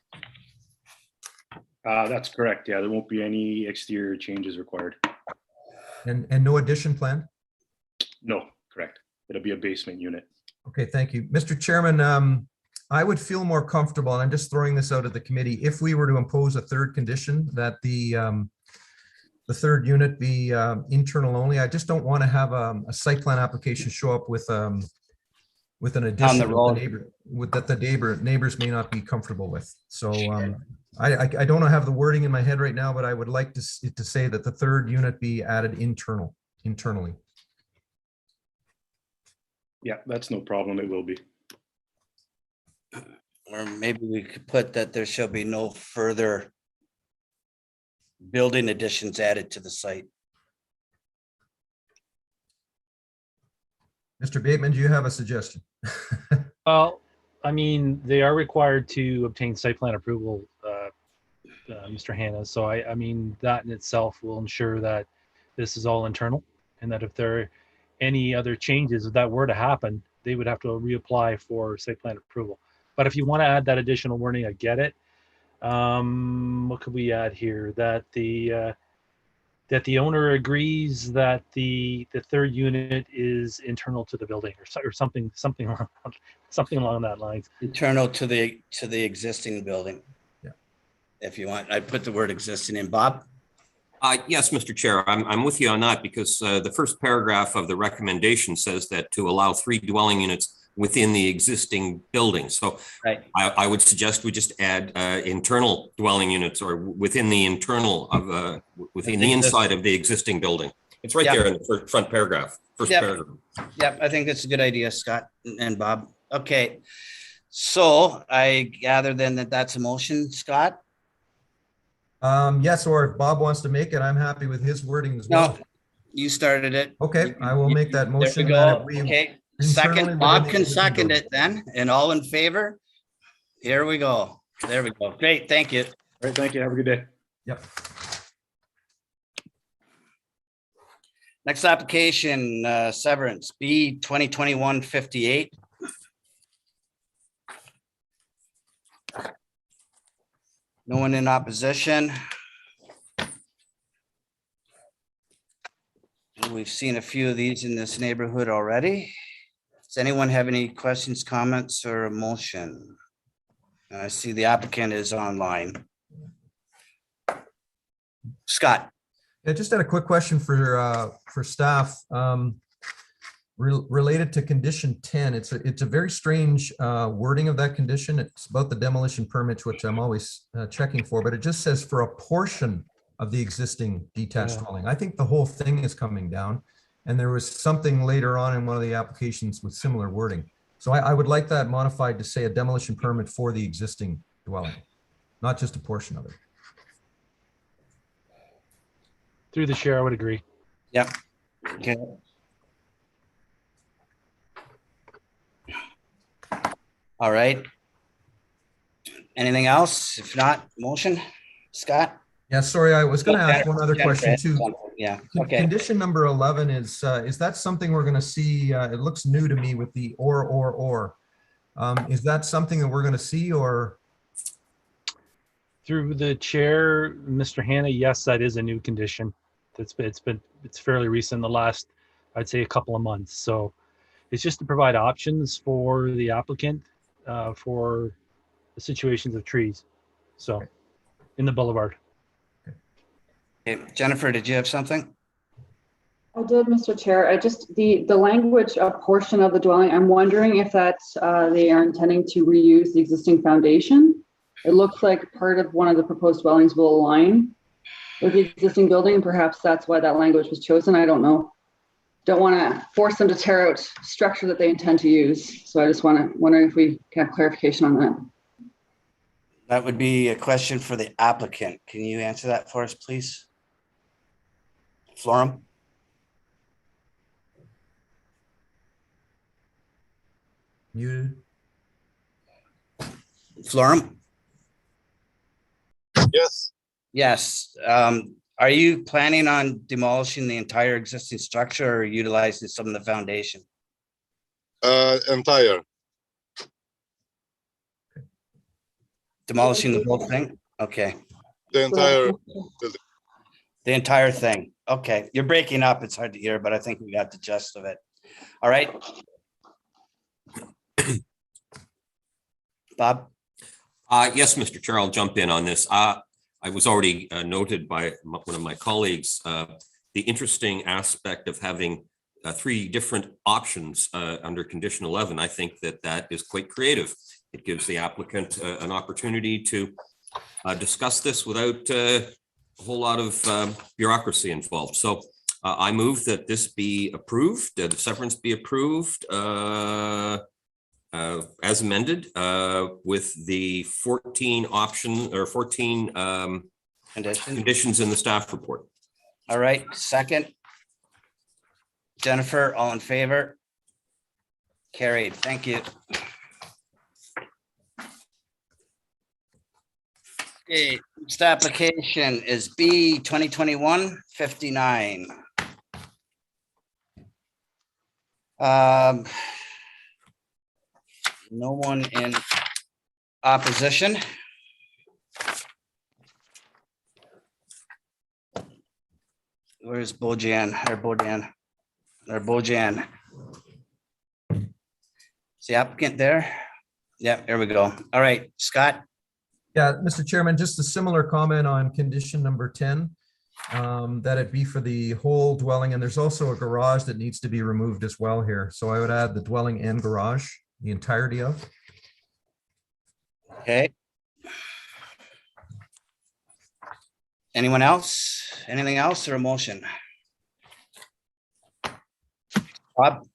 That's correct. Yeah, there won't be any exterior changes required. And no addition planned? No, correct. It'll be a basement unit. Okay, thank you. Mr. Chairman, I would feel more comfortable, and I'm just throwing this out at the committee, if we were to impose a 3rd condition that the the third unit be internal only. I just don't want to have a site plan application show up with an addition that the road. neighbors may not be comfortable with. So I don't have the wording in my head right now, but I would like to say that the third unit be added internally. Yeah, that's no problem. It will be. Or maybe we could put that there shall be no further building additions added to the site. Mr. Bateman, do you have a suggestion? Well, I mean, they are required to obtain site plan approval, Mr. Hanna. So I mean, that in itself will ensure that this is all internal, and that if there are any other changes, if that were to happen, they would have to reapply for site plan approval. But if you want to add that additional wording, I get it. What could we add here? That the owner agrees that the third unit is internal to the building, or something along that lines. Internal to the existing building. Yeah. If you want, I put the word existing in. Bob? Yes, Mr. Chair, I'm with you on that, because the first paragraph of the recommendation says that to allow 3 dwelling units within the existing building. So right. I would suggest we just add internal dwelling units, or within the internal of within the inside of the existing building. It's right there in the front paragraph, first paragraph. Yep, I think that's a good idea, Scott and Bob. Okay, so I gather then that that's a motion, Scott? Yes, or if Bob wants to make it, I'm happy with his wording as well. No, you started it. Okay, I will make that motion. There we go. that Okay, internally second, within Bob the can existing second building. it then, and all in favor? Here we go. There we go. Great, thank you. All right, thank you. Have a good day. Yep. Next application, severance, B 2021-58. No one in opposition. We've seen a few of these in this neighborhood already. Does anyone have any questions, comments, or a motion? I see the applicant is online. Scott. I just had a quick question for staff. Related to condition 10, it's a very strange wording of that condition. It's about the demolition permits, which I'm always checking for, but it just says for a portion of the existing detached dwelling. I think the whole thing is coming down, and there was something later on in one of the applications with similar wording. So I would like that modified to say a demolition permit for the existing dwelling, not just a portion of it. Through the chair, I would agree. Yep. Okay. All right. Anything else? If not, motion, Scott? Yeah, sorry, I was going to ask one other question too. Yeah, okay. Condition number 11 is that something we're going to see? It looks new to me with the or. Is that something that we're going to see, or? Through the chair, Mr. Hanna, yes, that is a new condition. It's fairly recent, the last, I'd say, a couple of months. So it's just to provide options for the applicant for the situations of trees. So in the boulevard. Okay. Jennifer, did you have something? I did, Mr. Chair. I just, the language, a portion of the dwelling, I'm wondering if that's, they are intending to reuse the existing foundation. It looks like part of one of the proposed dwellings will align with the existing building, and perhaps that's why that language was chosen. I don't know. Don't want to force them to tear out structure that they intend to use. So I just wondering if we can have clarification on that. That would be a question for the applicant. Can you answer that for us, please? Florham? Muted. Florham? Yes. Yes. Are you planning on demolishing the entire existing structure or utilizing some of the foundation? Entire. Demolishing the whole thing? Okay. The entire building. The entire thing. Okay. You're breaking up. It's hard to hear, but I think we got the gist of it. All right. Bob? Yes, Mr. Chair, I'll jump in on this. I was already noted by one of my colleagues, the interesting aspect of having 3 different options under condition 11. I think that is quite creative. It gives the applicant an opportunity to discuss this without a whole lot of bureaucracy involved. So I move that this be approved, the severance be approved as amended with the 14 conditions in the staff report. All right, second. Jennifer, all in favor? Carried. Thank you. Okay, next application is B 2021-59. No one in opposition. Where's Bojan? Bojan. Is the applicant there? Yeah, there we go. All right, Scott. Yeah, Mr. Chairman, just a similar comment on condition number 10, that it be for the whole dwelling, and there's also a garage that needs to be removed as well here. So I would add the dwelling and garage, the entirety of. Okay. Anyone else? Anything else or a motion? Bob?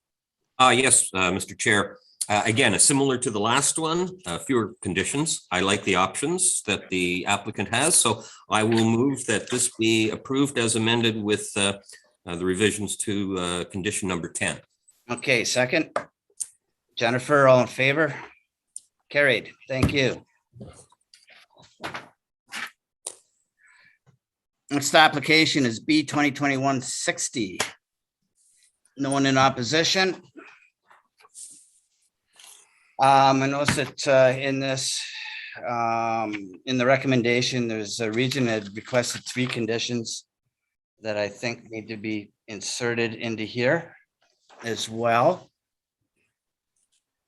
Yes, Mr. Chair. Again, similar to the last one, fewer conditions. I like the options that the applicant has, so I will move that this be approved as amended with the revisions to condition number 10. Okay, second. Jennifer, all in favor? Carried. Thank you. Next application is B 2021-60. No one in opposition. I noticed that in this, in the recommendation, there's a region that requested 3 conditions that I think need to be inserted into here as well.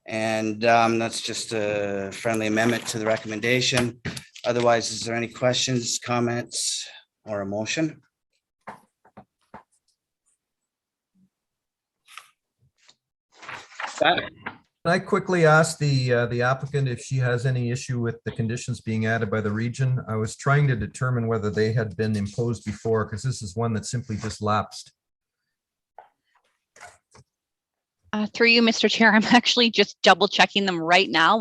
And that's just a friendly amendment to the recommendation. Otherwise, is there any questions, comments, or a motion? Can I quickly ask the applicant if she has any issue with the conditions being added by the region? I was trying to determine whether they had been imposed before, because this is one that simply just lapsed. Through you, Mr. Chair, I'm actually just double checking them right now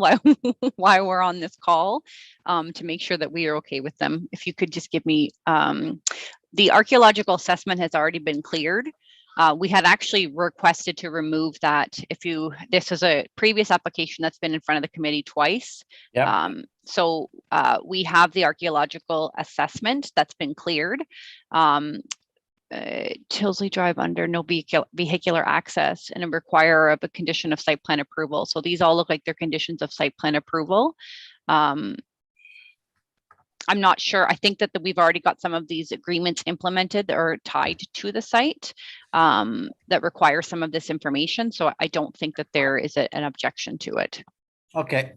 while we're on this call to make sure that we are okay with them. If you could just give me, the archaeological assessment has already been cleared. We had actually requested to remove that. This is a previous application that's been in front of the committee twice. Yep. So we have the archaeological assessment that's been cleared. Tilsley Drive under no vehicular access and a require of a condition of site plan approval. So these all look like they're conditions of site plan approval. I'm not sure. I think that we've already got some of these agreements implemented or tied to the site that require some of this information. So I don't think that there is an objection to it. Okay.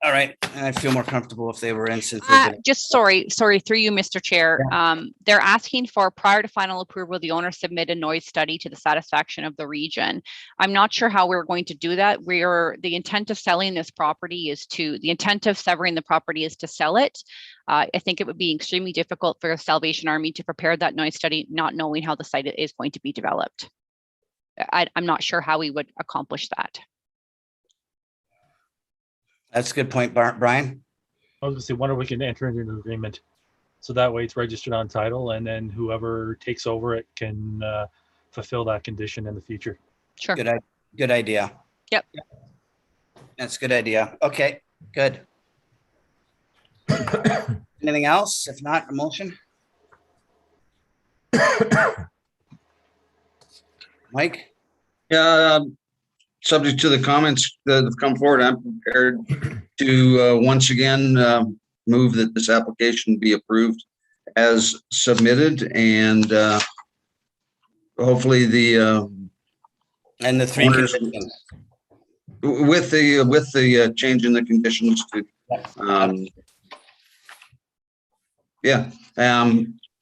All right, and I feel more comfortable if they were in since. Just sorry, through you, Mr. Chair. Yeah. They're asking for prior to final approval, the owner submit a noise study to the satisfaction of the region. I'm not sure how we're going to do that. The intent of selling this property is the intent of severing the property is to sell it. I think it would be extremely difficult for the Salvation Army to prepare that noise study, not knowing how the site is going to be developed. I'm not sure how we would accomplish that. That's a good point, Brian. I was gonna say, wonder if we can enter into an agreement. So that way it's registered on title and then whoever takes over it can fulfill that condition in the future. Sure. Good idea. Yep. That's a good idea. Okay, good. Anything else? If not, a motion? Mike? Yeah, subject to the comments that have come forward, I'm prepared to once again move that this application be approved as submitted, and hopefully the and the 3 owners, conditions with the change in the conditions to Yeah,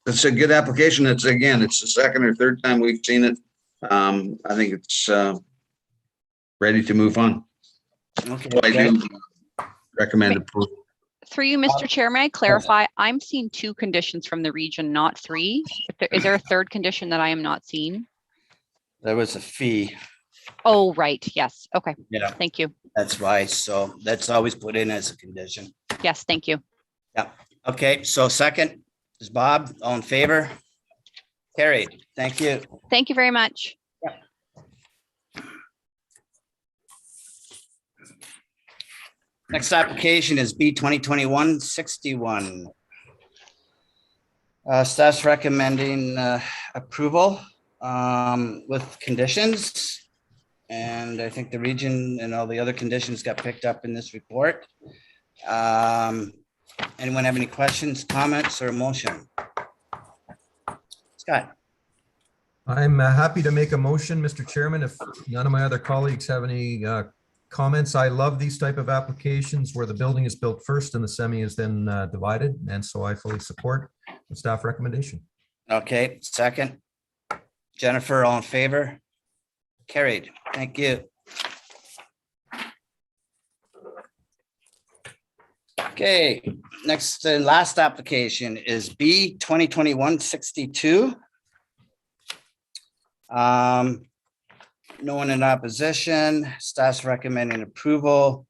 it's a good application. It's the second or third time we've seen it. I think it's ready to move on. Okay, So I great. do recommend approval. Through you, Mr. Chair, may I clarify? I'm seeing 2 conditions from the region, not 3. Is there a third condition that I am not seeing? There was a fee. Oh, right. Yes. Okay. Yeah. Thank you. That's why. So that's always put in as a condition. Yes, thank you. Yeah. Okay, so second is Bob. All in favor? Carried. Thank you. Thank you very much. Next application is B 2021-61. Staff's recommending approval with conditions. And I think the region and all the other conditions got picked up in this report. Anyone have any questions, comments, or motion? Scott? I'm happy to make a motion, Mr. Chairman, if none of my other colleagues have any comments. I love these type of applications where the building is built first and the semi is then divided. And so I fully support the staff recommendation. Okay, second. Jennifer, all in favor? Carried. Thank you. Okay, next and last application is B 2021-62. No one in opposition. Staff's recommending approval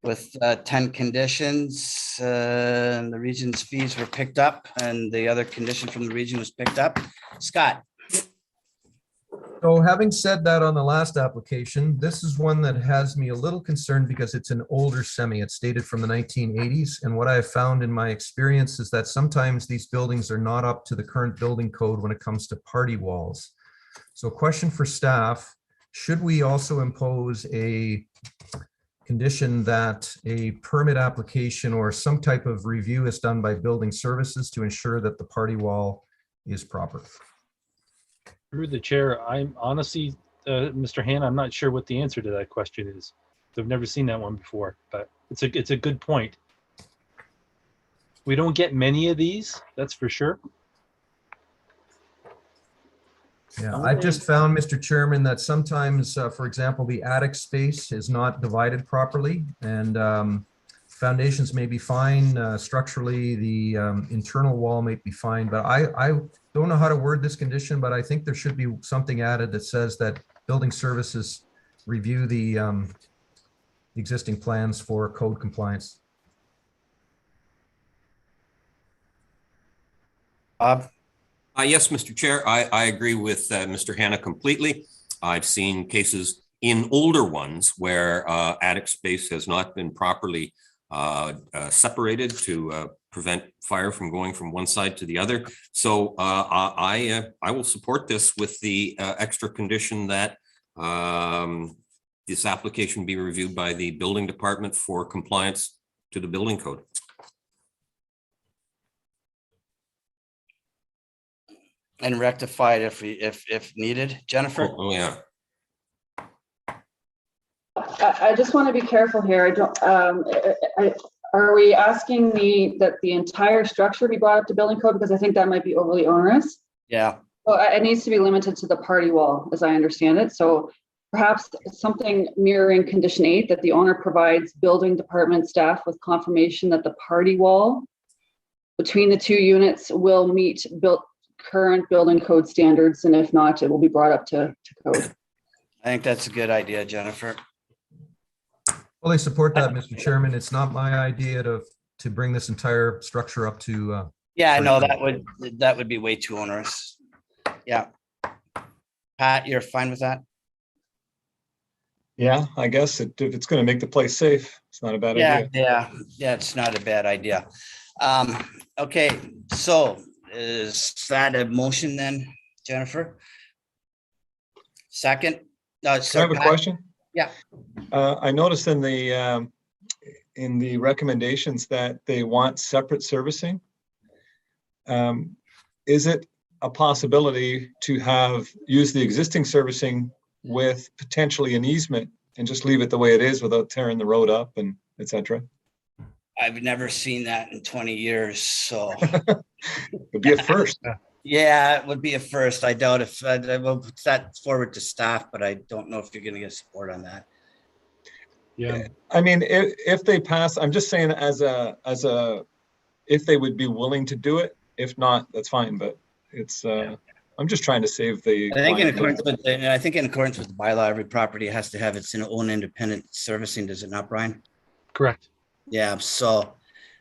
with 10 conditions. The region's fees were picked up and the other condition from the region was picked up. Scott? So having said that on the last application, this is one that has me a little concerned because it's an older semi. It's dated from the 1980s. And what I have found in my experience is that sometimes these buildings are not up to the current building code when it comes to party walls. So question for staff, should we also impose a condition that a permit application or some type of review is done by building services to ensure that the party wall is proper? Through the chair, I'm honestly, Mr. Han, I'm not sure what the answer to that question is. I've never seen that one before, but it's a good point. We don't get many of these, that's for sure. Yeah, I've just found, Mr. Chairman, that sometimes, for example, the attic space is not divided properly and foundations may be fine. Structurally, the internal wall may be fine, but I don't know how to word this condition, but I think there should be something added that says that building services review the existing plans for code compliance. Bob? Yes, Mr. Chair, I agree with Mr. Hanna completely. I've seen cases in older ones where attic space has not been properly separated to prevent fire from going from one side to the other. So I will support this with the extra condition that this application be reviewed by the building department for compliance to the building code. And rectified if needed. Jennifer? Oh, yeah. I just want to be careful here. I don't, are we asking that the entire structure be brought up to building code? Because I think that might be overly onerous. Yeah. Well, it needs to be limited to the party wall, as I understand it. So perhaps something mirroring condition 8, that the owner provides building department staff with confirmation that the party wall between the 2 units will meet current building code standards, and if not, it will be brought up to code. I think that's a good idea, Jennifer. Fully support that, Mr. Chairman. It's not my idea to bring this entire structure up to. Yeah, no, that would be way too onerous. Yeah. Pat, you're fine with that? Yeah, I guess if it's going to make the place safe, it's not a bad idea. Yeah, it's not a bad idea. Okay, so is that a motion then, Jennifer? Second? I have a question. Yeah. I noticed in the recommendations that they want separate servicing. Is it a possibility to use the existing servicing with potentially an easement and just leave it the way it is without tearing the road up and et cetera? I've never seen that in 20 years, so. It'd be a first. Yeah, it would be a first. I doubt if, I will put that forward to staff, but I don't know if you're gonna get support on that. Yeah. I mean, if they pass, I'm just saying if they would be willing to do it. If not, that's fine, but it's, I'm just trying to save the. I think in client. accordance with, I think in accordance with the bylaw, every property has to have its own independent servicing, does it not, Brian? Correct. Yeah, so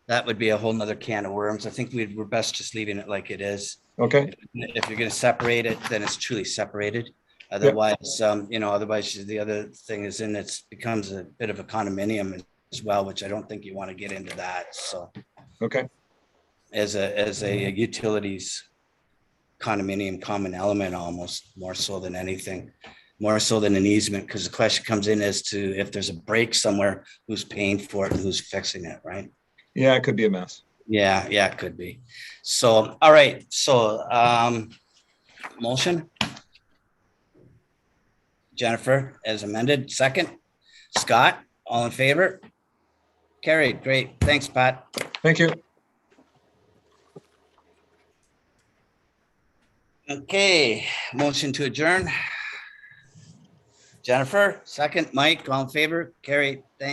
that would be a whole nother can of worms. I think we're best just leaving it like it is. Okay, If you're gonna separate it, then it's truly separated. Otherwise, otherwise the other thing is in it becomes a bit of a condominium as well, which I don't think you want to get into that. So okay, as a utilities condominium common element, almost more so than anything, more so than an easement, because the question comes in as to if there's a break somewhere, who's paying for it and who's fixing it, right? yeah, it could be a mess. Yeah, it could be. So, all right, so motion. Jennifer, as amended, second. Scott, all in favor? Carried, great. Thanks, Pat. Thank you. Okay, motion to adjourn. Jennifer, second. Mike, all in favor? Carried, thanks.